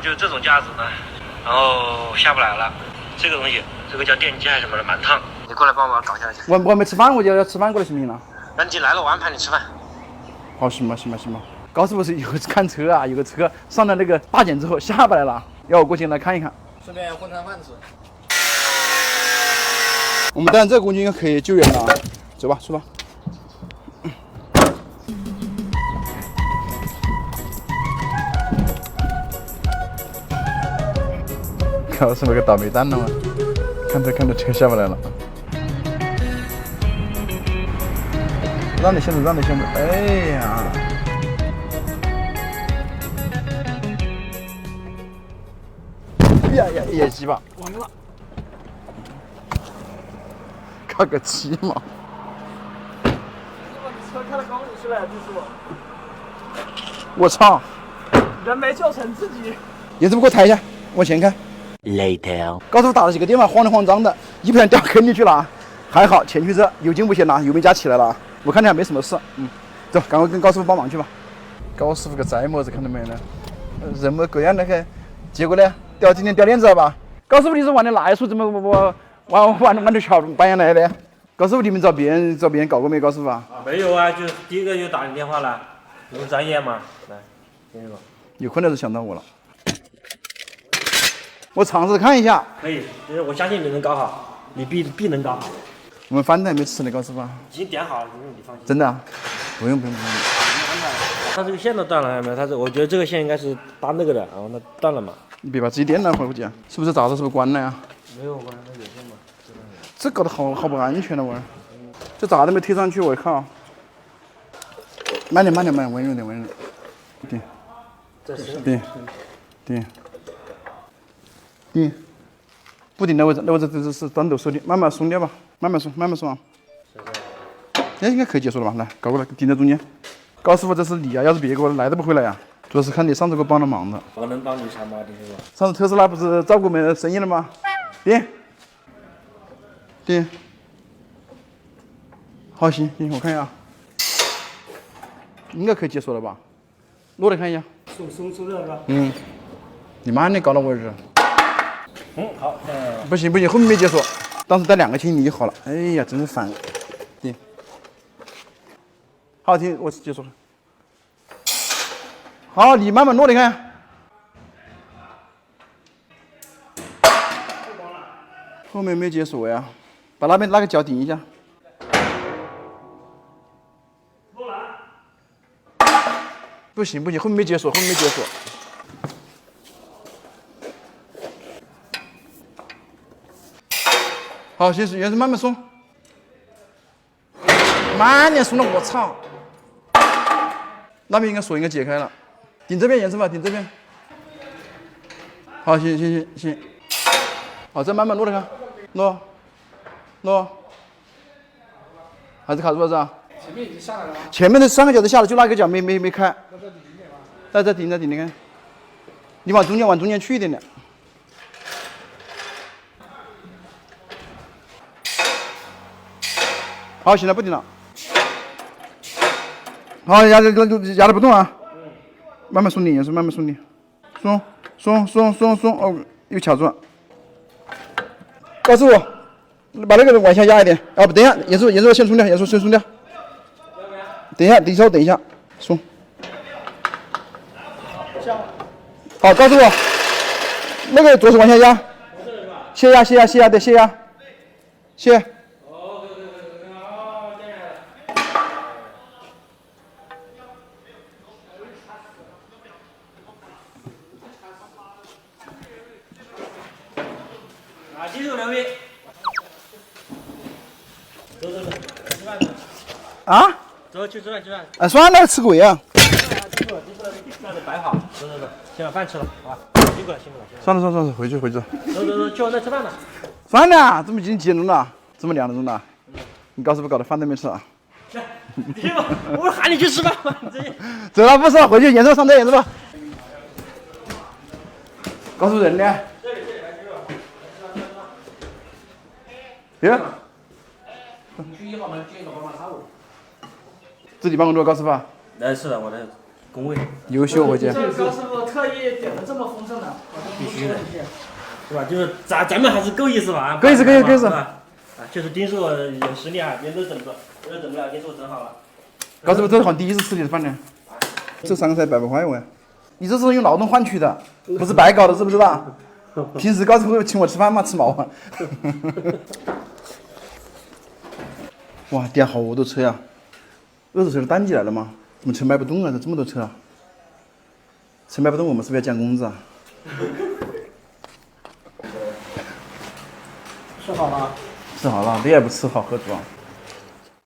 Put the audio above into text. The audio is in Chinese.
就这种架子呢，然后下不来了。这个东西，这个叫电机还是什么的，蛮烫。你过来帮我搞下来。我还没吃饭，我就要吃饭过来行不行了？那你来了，我安排你吃饭。好，行吧。高师傅是有看车啊，有个车上了那个大件之后下不来了，要我过去来看一看。顺便混餐饭吃。我们带上这个工具应该可以救援了，走吧，出吧。高师傅个倒霉蛋了嘛，看着车下不来了。让你先走，哎呀！呀，野鸡吧，完了，靠个鸡嘛！你把你车开到公里去了，就是我。我操！人没救成自己。严师傅给我抬一下，往前开。Later。高师傅打了几个电话，慌里慌张的，一不小心掉坑里去了。还好前驱车有惊无险了，油门加起来了。我看你还没什么事，走，赶快跟高师傅帮忙去吧。高师傅个栽么子看到没有呢？人模狗样的很，结果呢，今天掉链子了吧？高师傅，你是玩的哪一出？怎么我玩的桥搬下来的？高师傅，你们找别人搞过没？高师傅啊？没有啊，就第一个就打你电话了，你们专业嘛，来，听这个。有困难就想到我了。我尝试看一下。可以，就是我相信你能搞好，你必能搞好。我们饭都还没吃呢，高师傅。已经点好了，你放心。真的啊？不用。它这个线都断了，没有？我觉得这个线应该是搭那个的，然后它断了嘛。你别把自己电了，回不去啊？是不是闸子是不是关了呀？没有关，那有线嘛。这搞得好不安全了，我。这闸都没贴上去，我靠！慢点，温柔点。顶。不顶的位置，这是单独收的，慢慢松掉吧，慢慢松啊。哎，应该可以结束了吧？来，搞过来，顶在中间。高师傅，这是你啊，要是别个来都不回来呀。主要是看你上次给我帮了忙的。我能帮你啥忙，丁师傅？上次特斯拉不是照顾我们生意了吗？顶。好，行，我看一下，应该可以结束了吧？落来看一下。松掉是吧？你慢点搞到我这儿。好。不行，后面没解锁，当时带2个清理好了。哎呀，真是烦。对。好，听我解锁了。好，你慢慢落，你看。后面没解锁呀，把那边那个脚顶一下。不行，后面没解锁。好，先是慢慢松，慢点松了，我操！那边锁应该解开了，顶这边严师傅，顶这边。好，行。好，再慢慢落着看，落，还是卡住了是吧？前面已经下来了。前面的3个脚都下来，就那个脚没开。再顶着看，你往中间去一点点。好，行了，不顶了。好，压的不动啊。慢慢松点，慢慢松点，松，哦，又卡住了。高师傅，把那个往下压一点。啊，不，等一下，严师傅先松掉，先松掉。等一下，松。好，高师傅，那个左手往下压。泄压，对，泄压。继续留意。走，吃饭。啊？走，去吃饭。啊，算了，吃鬼啊！那得摆好。走，先把饭吃了，好吧？辛苦了。算了，回去。走，去我那吃饭了。算了，这么已经几点钟了？这么2点钟了，你高师傅搞的饭都没吃啊？我喊你去吃饭嘛，你这。走了，不吃了，回去严师傅上车，严师傅。高师傅人呢？别。去1号门接一个宝马355。自己办公桌，高师傅。是的，我的工位，优秀伙计。这高师傅特意点的这么丰盛的，必须的，是吧？就是咱们还是够意思吧？够意思，够意思，够意思。啊，确实丁硕有实力啊，别人都整不，丁硕整好了。高师傅这是换第一次吃你的饭呢，这3个菜800块喂，你这是用劳动换取的，不是白搞的，知不知道？平时高师傅请我吃饭嘛，吃毛啊！哇，点好多车呀！二手车的淡季来了吗？怎么车卖不动啊？这么多车啊！车卖不动，我们是不是要降工资啊？吃好了。吃好了，这也不吃好喝足啊！